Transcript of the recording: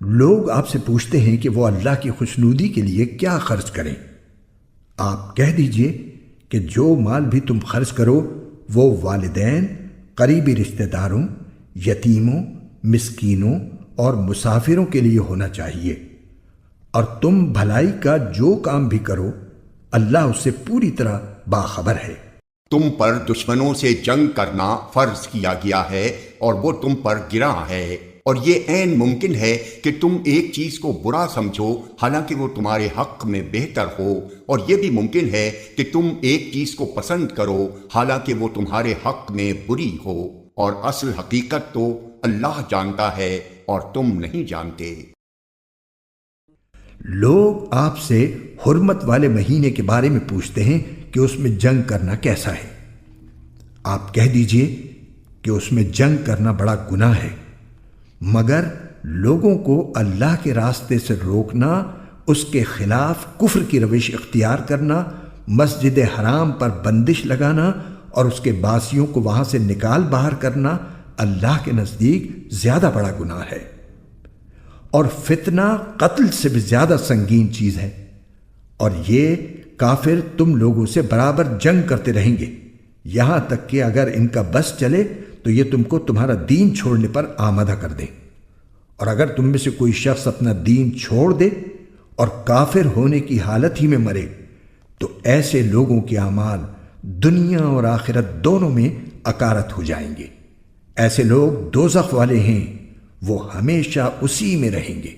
لوگ آپ سے پوچھتے ہیں کہ وہ اللہ کی خوشنودی کے لیے کیا خرچ کریں۔ آپ کہہ دیجئے کہ جو مال بھی تم خرچ کرو وہ والدین، قریبی رشتہ داروں، یتیموں، مسکینوں اور مسافروں کے لیے ہونا چاہیے، اور تم بھلائی کا جو کام بھی کرو اللہ اس سے پوری طرح باخبر ہے۔ تم پر دشمنوں سے جنگ کرنا فرض کیا گیا ہے اور وہ تم پر گراں ہے، اور یہ عین ممکن ہے کہ تم ایک چیز کو برا سمجھو حالانکہ وہ تمہارے حق میں بہتر ہو، اور یہ بھی ممکن ہے کہ تم ایک چیز کو پسند کرو حالانکہ وہ تمہارے حق میں بری ہو، اور اصل حقیقت تو اللہ جانتا ہے اور تم نہیں جانتے۔ لوگ آپ سے حرمت والے مہینے کے بارے میں پوچھتے ہیں کہ اس میں جنگ کرنا کیسا ہے۔ آپ کہہ دیجئے کہ اس میں جنگ کرنا بڑا گناہ ہے، مگر لوگوں کو اللہ کے راستے سے روکنا، اس کے خلاف کفر کی روش اختیار کرنا، مسجد حرام پر بندش لگانا اور اس کے باسیوں کو وہاں سے نکال باہر کرنا اللہ کے نزدیک زیادہ بڑا گناہ ہے، اور فتنہ قتل سے بھی زیادہ سنگین چیز ہے، اور یہ کافر تم لوگوں سے برابر جنگ کرتے رہیں گے یہاں تک کہ اگر ان کا بس چلے تو یہ تم کو تمہارا دین چھوڑنے پر آمادہ کر دیں، اور اگر تم میں سے کوئی شخص اپنا دین چھوڑ دے اور کافر ہونے کی حالت ہی میں مرے تو ایسے لوگوں کے اعمال دنیا اور آخرت دونوں میں اکارت ہو جائیں گے۔ ایسے لوگ دوزخ والے ہیں، وہ ہمیشہ اسی میں رہیں گے۔